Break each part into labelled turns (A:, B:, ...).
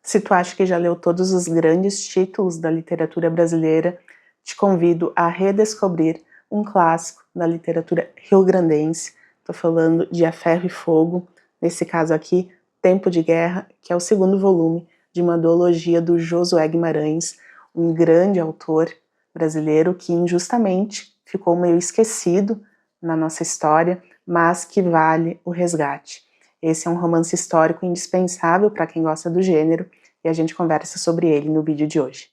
A: Se tu acha que já leu todos os grandes títulos da literatura brasileira, te convido a redescobrir um clássico da literatura rio-grandense. Estou falando de A Ferro e Fogo, nesse caso aqui, Tempo de Guerra, que é o segundo volume de uma duologia do Josué Guimarães, um grande autor brasileiro que injustamente ficou meio esquecido na nossa história, mas que vale o resgate. Esse é um romance histórico indispensável para quem gosta do gênero, e a gente conversa sobre ele no vídeo de hoje.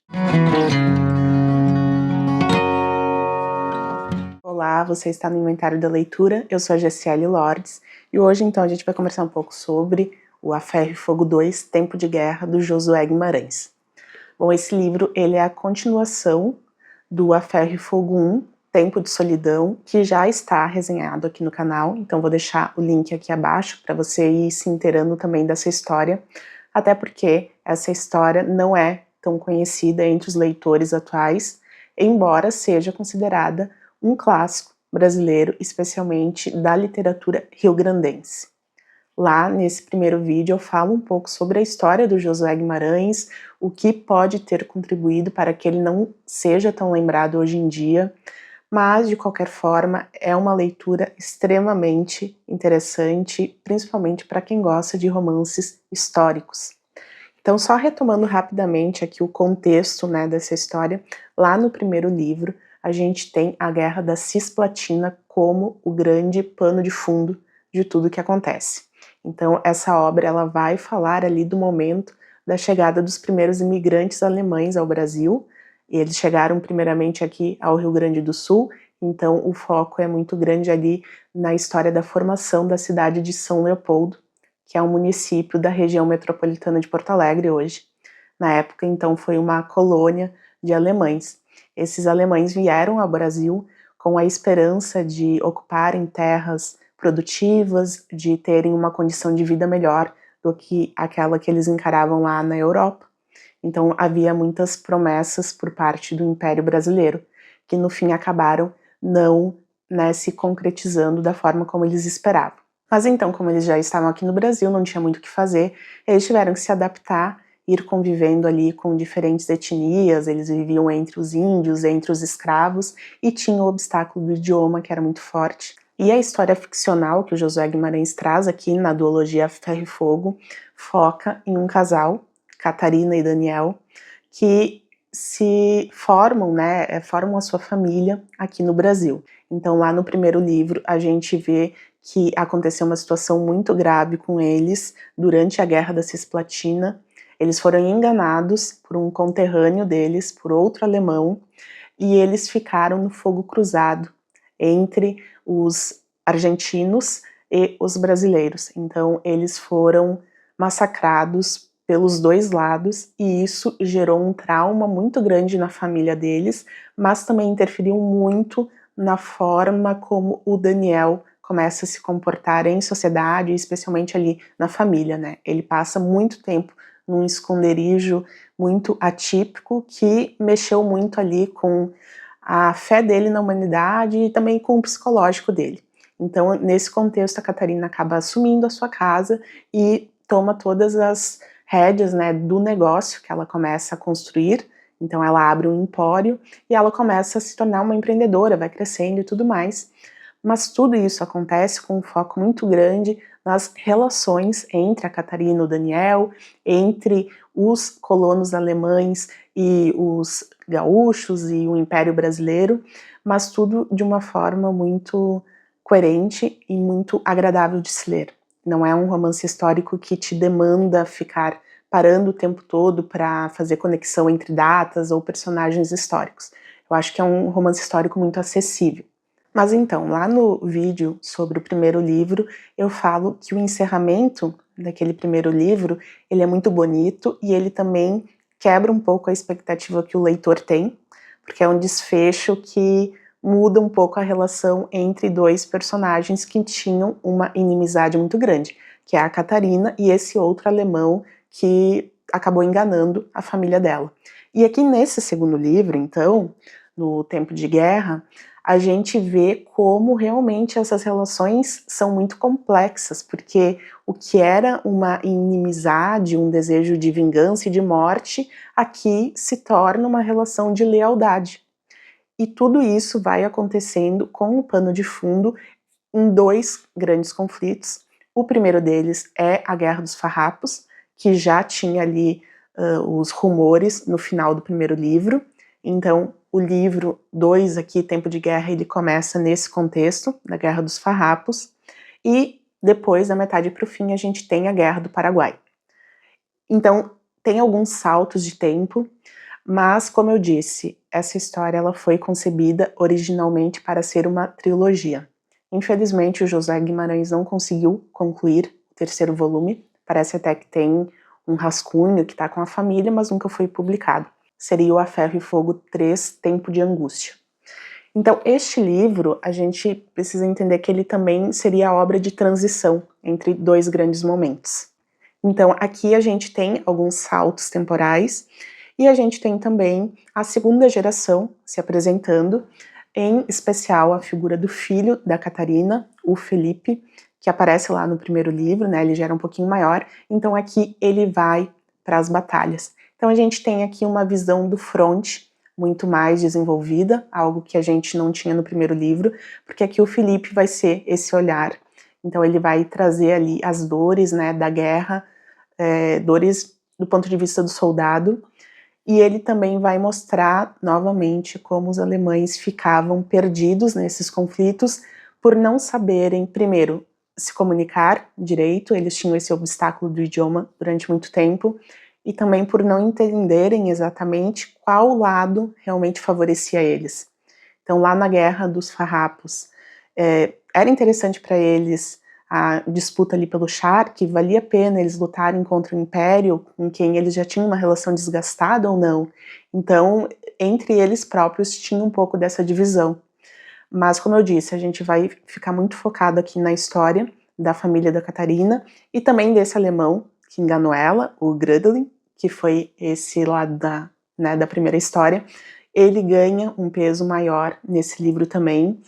A: Olá, você está no Inventário da Leitura, eu sou a Gessiele Lordes, e hoje então a gente vai conversar um pouco sobre o A Ferro e Fogo 2, Tempo de Guerra, do Josué Guimarães. Bom, esse livro ele é a continuação do A Ferro e Fogo 1, Tempo de Solidão, que já está resenhado aqui no canal, então vou deixar o link aqui abaixo para você ir se inteirando também dessa história, até porque essa história não é tão conhecida entre os leitores atuais, embora seja considerada um clássico brasileiro, especialmente da literatura rio-grandense. Lá, nesse primeiro vídeo, eu falo um pouco sobre a história do Josué Guimarães, o que pode ter contribuído para que ele não seja tão lembrado hoje em dia, mas, de qualquer forma, é uma leitura extremamente interessante, principalmente para quem gosta de romances históricos. Então, só retomando rapidamente aqui o contexto, né, dessa história, lá no primeiro livro, a gente tem a Guerra da Cisplatina como o grande pano de fundo de tudo que acontece. Então, essa obra ela vai falar ali do momento da chegada dos primeiros imigrantes alemães ao Brasil. Eles chegaram primeiramente aqui ao Rio Grande do Sul, então o foco é muito grande ali na história da formação da cidade de São Leopoldo, que é um município da região metropolitana de Porto Alegre hoje. Na época, então, foi uma colônia de alemães. Esses alemães vieram ao Brasil com a esperança de ocuparem terras produtivas, de terem uma condição de vida melhor do que aquela que eles encaravam lá na Europa. Então havia muitas promessas por parte do Império Brasileiro, que no fim acabaram não, né, se concretizando da forma como eles esperavam. Mas então, como eles já estavam aqui no Brasil, não tinha muito o que fazer, eles tiveram que se adaptar, ir convivendo ali com diferentes etnias, eles viviam entre os índios, entre os escravos, e tinha o obstáculo do idioma, que era muito forte. E a história ficcional que o Josué Guimarães traz aqui na duologia Ferro e Fogo foca em um casal, Catarina e Daniel, que se formam, né, formam a sua família aqui no Brasil. Então lá no primeiro livro a gente vê que aconteceu uma situação muito grave com eles durante a Guerra da Cisplatina. Eles foram enganados por um conterrâneo deles, por outro alemão, e eles ficaram no fogo cruzado entre os argentinos e os brasileiros. Então eles foram massacrados pelos dois lados, e isso gerou um trauma muito grande na família deles, mas também interferiu muito na forma como o Daniel começa a se comportar em sociedade, especialmente ali na família, né? Ele passa muito tempo num esconderijo muito atípico, que mexeu muito ali com a fé dele na humanidade e também com o psicológico dele. Então, nesse contexto, a Catarina acaba assumindo a sua casa e toma todas as rédeas, né, do negócio que ela começa a construir. Então ela abre um empório e ela começa a se tornar uma empreendedora, vai crescendo e tudo mais. Mas tudo isso acontece com um foco muito grande nas relações entre a Catarina e o Daniel, entre os colonos alemães e os gaúchos e o Império Brasileiro, mas tudo de uma forma muito coerente e muito agradável de se ler. Não é um romance histórico que te demanda ficar parando o tempo todo para fazer conexão entre datas ou personagens históricos. Eu acho que é um romance histórico muito acessível. Mas então, lá no vídeo sobre o primeiro livro, eu falo que o encerramento daquele primeiro livro, ele é muito bonito e ele também quebra um pouco a expectativa que o leitor tem, porque é um desfecho que muda um pouco a relação entre dois personagens que tinham uma inimizade muito grande, que é a Catarina e esse outro alemão que acabou enganando a família dela. E aqui nesse segundo livro, então, no Tempo de Guerra, a gente vê como realmente essas relações são muito complexas, porque o que era uma inimizade, um desejo de vingança e de morte, aqui se torna uma relação de lealdade. E tudo isso vai acontecendo com o pano de fundo em 2 grandes conflitos. O primeiro deles é a Guerra dos Farrapos, que já tinha ali os rumores no final do primeiro livro. Então, o livro 2 aqui, Tempo de Guerra, ele começa nesse contexto, da Guerra dos Farrapos, e depois, da metade para o fim, a gente tem a Guerra do Paraguai. Então, tem alguns saltos de tempo, mas, como eu disse, essa história ela foi concebida originalmente para ser uma trilogia. Infelizmente, o José Guimarães não conseguiu concluir o terceiro volume, parece até que tem um rascunho que está com a família, mas nunca foi publicado. Seria o A Ferro e Fogo 3, Tempo de Angústia. Então, este livro, a gente precisa entender que ele também seria a obra de transição entre 2 grandes momentos. Então, aqui a gente tem alguns saltos temporais, e a gente tem também a segunda geração se apresentando, em especial a figura do filho da Catarina, o Felipe, que aparece lá no primeiro livro, né, ele já era um pouquinho maior, então aqui ele vai para as batalhas. Então a gente tem aqui uma visão do fronte muito mais desenvolvida, algo que a gente não tinha no primeiro livro, porque aqui o Felipe vai ser esse olhar, então ele vai trazer ali as dores, né, da guerra, dores do ponto de vista do soldado, e ele também vai mostrar novamente como os alemães ficavam perdidos nesses conflitos por não saberem, primeiro, se comunicar direito, eles tinham esse obstáculo do idioma durante muito tempo, e também por não entenderem exatamente qual lado realmente favorecia eles. Então, lá na Guerra dos Farrapos, era interessante para eles a disputa ali pelo char, que valia a pena eles lutarem contra o Império, com quem eles já tinham uma relação desgastada ou não. Então, entre eles próprios tinha um pouco dessa divisão. Mas, como eu disse, a gente vai ficar muito focado aqui na história da família da Catarina e também desse alemão que enganou ela, o Grödelin, que foi esse lado da primeira história. Ele ganha um peso maior nesse livro também,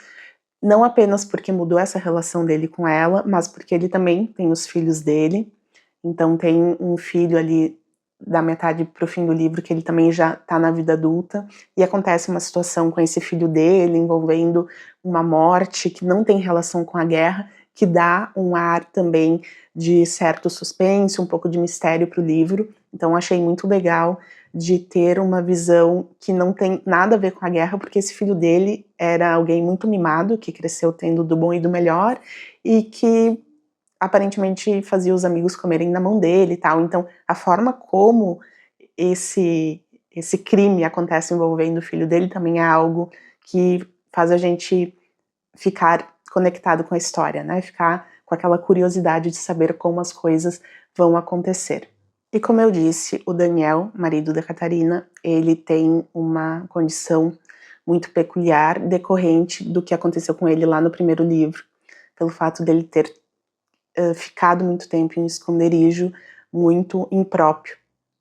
A: não apenas porque mudou essa relação dele com ela, mas porque ele também tem os filhos dele. Então tem um filho ali da metade para o fim do livro que ele também já está na vida adulta, e acontece uma situação com esse filho dele envolvendo uma morte que não tem relação com a guerra, que dá um ar também de certo suspense, um pouco de mistério para o livro. Então achei muito legal de ter uma visão que não tem nada a ver com a guerra, porque esse filho dele era alguém muito mimado, que cresceu tendo do bom e do melhor, e que aparentemente fazia os amigos comerem na mão dele e tal. Então, a forma como esse crime acontece envolvendo o filho dele também é algo que faz a gente ficar conectado com a história, né? Ficar com aquela curiosidade de saber como as coisas vão acontecer. E como eu disse, o Daniel, marido da Catarina, ele tem uma condição muito peculiar decorrente do que aconteceu com ele lá no primeiro livro, pelo fato dele ter ficado muito tempo em um esconderijo muito impróprio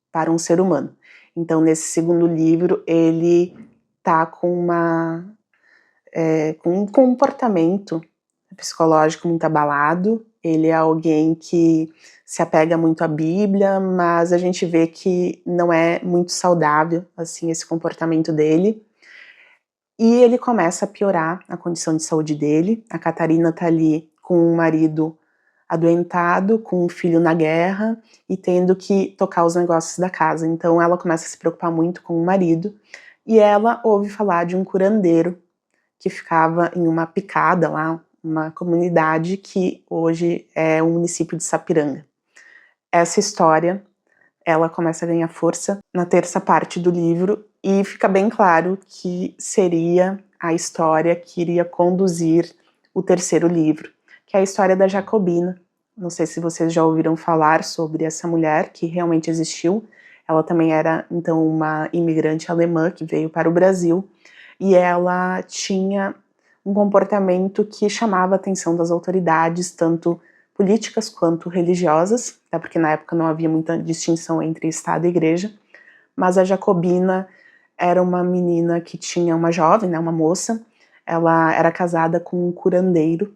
A: para um ser humano. Então, nesse segundo livro, ele tá com um comportamento psicológico muito abalado. Ele é alguém que se apega muito à Bíblia, mas a gente vê que não é muito saudável, assim, esse comportamento dele. E ele começa a piorar a condição de saúde dele. A Catarina tá ali com um marido adoentado, com um filho na guerra e tendo que tocar os negócios da casa. Então ela começa a se preocupar muito com o marido e ela ouve falar de um curandeiro que ficava em uma picada lá, uma comunidade que hoje é o município de Sapiranga. Essa história, ela começa a ganhar força na terça parte do livro e fica bem claro que seria a história que iria conduzir o terceiro livro, que é a história da Jacobina. Não sei se vocês já ouviram falar sobre essa mulher, que realmente existiu. Ela também era, então, uma imigrante alemã que veio para o Brasil, e ela tinha um comportamento que chamava a atenção das autoridades, tanto políticas quanto religiosas, até porque na época não havia muita distinção entre Estado e Igreja, mas a Jacobina era uma menina que tinha uma jovem, né, uma moça, ela era casada com um curandeiro.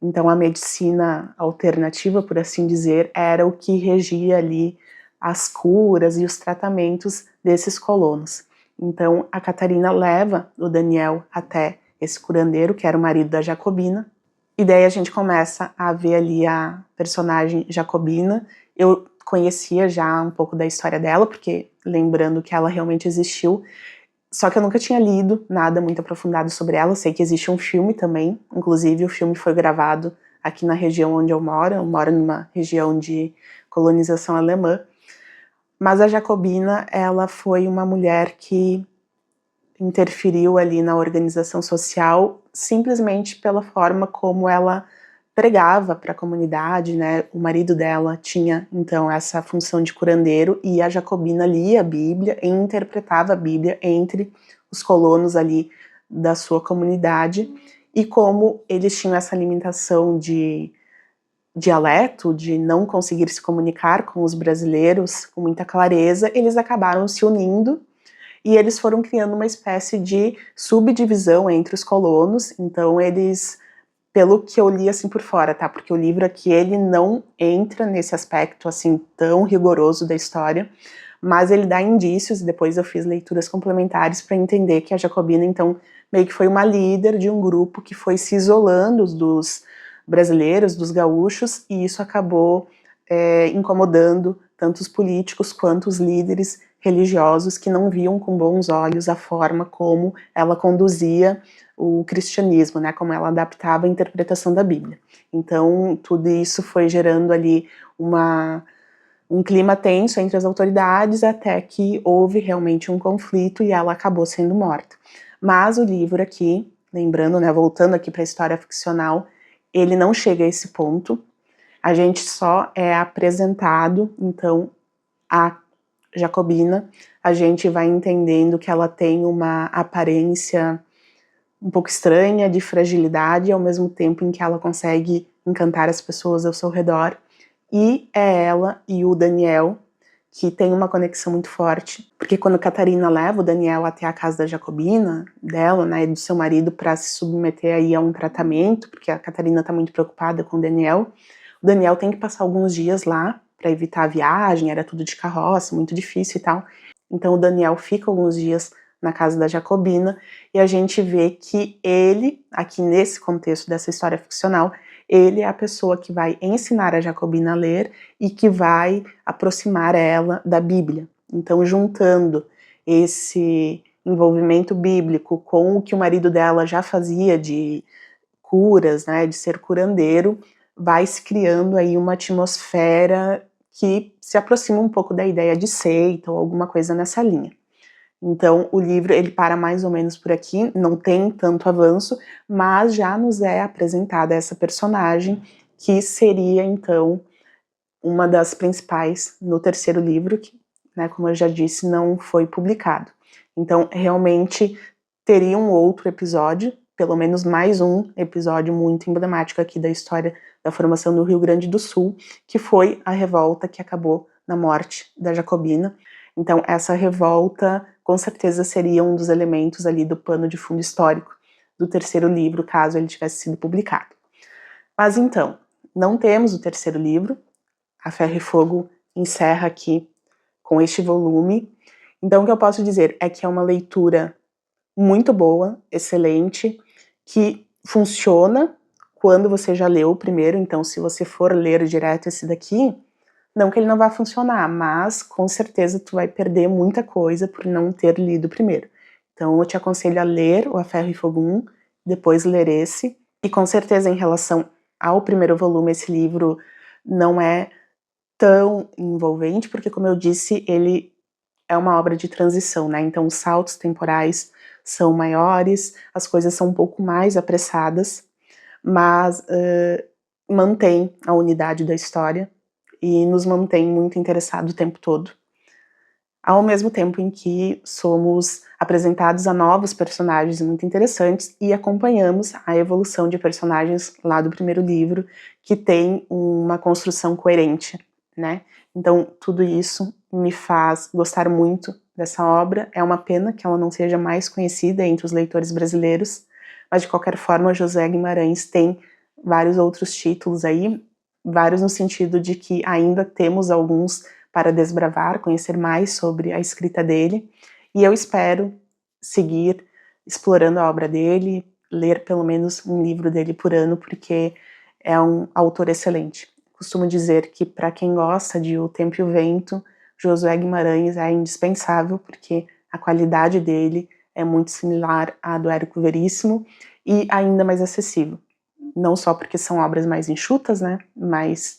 A: Então a medicina alternativa, por assim dizer, era o que regia ali as curas e os tratamentos desses colonos. Então a Catarina leva o Daniel até esse curandeiro, que era o marido da Jacobina, e daí a gente começa a ver ali a personagem Jacobina. Eu conhecia já um pouco da história dela, porque lembrando que ela realmente existiu, só que eu nunca tinha lido nada muito aprofundado sobre ela. Eu sei que existe um filme também, inclusive o filme foi gravado aqui na região onde eu moro numa região de colonização alemã. Mas a Jacobina, ela foi uma mulher que interferiu ali na organização social simplesmente pela forma como ela pregava para a comunidade, né? O marido dela tinha então essa função de curandeiro e a Jacobina lia a Bíblia e interpretava a Bíblia entre os colonos ali da sua comunidade, e como eles tinham essa limitação de dialeto, de não conseguir se comunicar com os brasileiros com muita clareza, eles acabaram se unindo e eles foram criando uma espécie de subdivisão entre os colonos. Então eles, pelo que eu li assim por fora, tá? Porque o livro aqui, ele não entra nesse aspecto assim tão rigoroso da história, mas ele dá indícios, e depois eu fiz leituras complementares para entender que a Jacobina, então, meio que foi uma líder de um grupo que foi se isolando dos brasileiros, dos gaúchos, e isso acabou incomodando tanto os políticos quanto os líderes religiosos, que não viam com bons olhos a forma como ela conduzia o cristianismo, né, como ela adaptava a interpretação da Bíblia. Então, tudo isso foi gerando ali um clima tenso entre as autoridades, até que houve realmente um conflito e ela acabou sendo morta. Mas o livro aqui, lembrando, né, voltando aqui para a história ficcional, ele não chega a esse ponto. A gente só é apresentado, então, a Jacobina. A gente vai entendendo que ela tem uma aparência um pouco estranha, de fragilidade, ao mesmo tempo em que ela consegue encantar as pessoas ao seu redor. E é ela e o Daniel que tem uma conexão muito forte, porque quando Catarina leva o Daniel até a casa da Jacobina, dela, né, e do seu marido, para se submeter aí a um tratamento, porque a Catarina está muito preocupada com o Daniel tem que passar alguns dias lá para evitar a viagem, era tudo de carroça, muito difícil e tal. Então o Daniel fica alguns dias na casa da Jacobina, e a gente vê que ele, aqui nesse contexto dessa história ficcional, ele é a pessoa que vai ensinar a Jacobina a ler e que vai aproximar ela da Bíblia. Então, juntando esse envolvimento bíblico com o que o marido dela já fazia de curas, né, de ser curandeiro, vai se criando aí uma atmosfera que se aproxima um pouco da ideia de seita ou alguma coisa nessa linha. Então, o livro, ele para mais ou menos por aqui, não tem tanto avanço, mas já nos é apresentada essa personagem, que seria, então, uma das principais no terceiro livro, que, né, como eu já disse, não foi publicado. Então, realmente, teria um outro episódio, pelo menos mais um episódio muito emblemático aqui da história da formação do Rio Grande do Sul, que foi a revolta que acabou na morte da Jacobina. Então, essa revolta, com certeza, seria um dos elementos ali do pano de fundo histórico do terceiro livro, caso ele tivesse sido publicado. Mas então, não temos o terceiro livro. A Ferro e Fogo encerra aqui com este volume. Então, o que eu posso dizer é que é uma leitura muito boa, excelente, que funciona quando você já leu o primeiro. Então, se você for ler direto esse daqui, não que ele não vá funcionar, mas com certeza tu vai perder muita coisa por não ter lido o primeiro. Então eu te aconselho a ler o A Ferro e Fogo 1, depois ler esse, e com certeza em relação ao primeiro volume, esse livro não é tão envolvente, porque como eu disse, ele é uma obra de transição, né? Então os saltos temporais são maiores, as coisas são um pouco mais apressadas, mas mantém a unidade da história e nos mantém muito interessados o tempo todo, ao mesmo tempo em que somos apresentados a novos personagens muito interessantes e acompanhamos a evolução de personagens lá do primeiro livro, que tem uma construção coerente, né? Então tudo isso me faz gostar muito dessa obra. É uma pena que ela não seja mais conhecida entre os leitores brasileiros, mas de qualquer forma José Guimarães tem vários outros títulos aí, vários no sentido de que ainda temos alguns para desbravar, conhecer mais sobre a escrita dele, e eu espero seguir explorando a obra dele, ler pelo menos um livro dele por ano, porque é um autor excelente. Costumo dizer que para quem gosta de O Tempo e o Vento, Josué Guimarães é indispensável, porque a qualidade dele é muito similar à do Érico Veríssimo e ainda mais acessível. Não só porque são obras mais enxutas, né, mais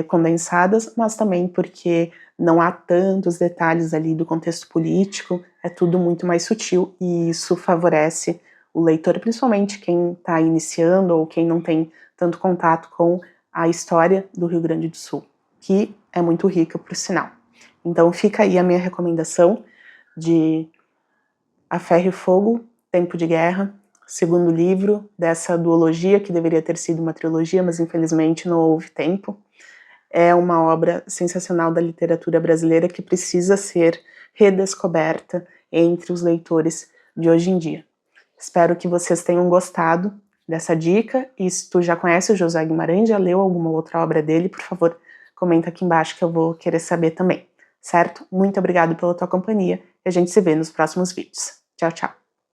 A: condensadas, mas também porque não há tantos detalhes ali do contexto político, é tudo muito mais sutil e isso favorece o leitor, principalmente quem está iniciando ou quem não tem tanto contato com a história do Rio Grande do Sul, que é muito rica, por sinal. Então fica aí a minha recomendação de A Ferro e Fogo, Tempo de Guerra, segundo livro dessa duologia, que deveria ter sido uma trilogia, mas infelizmente não houve tempo. É uma obra sensacional da literatura brasileira que precisa ser redescoberta entre os leitores de hoje em dia. Espero que vocês tenham gostado dessa dica, e se tu já conhece o José Guimarães, já leu alguma outra obra dele, por favor, comenta aqui embaixo que eu vou querer saber também, certo? Muito obrigado pela tua companhia e a gente se vê nos próximos vídeos. Tchau, tchau!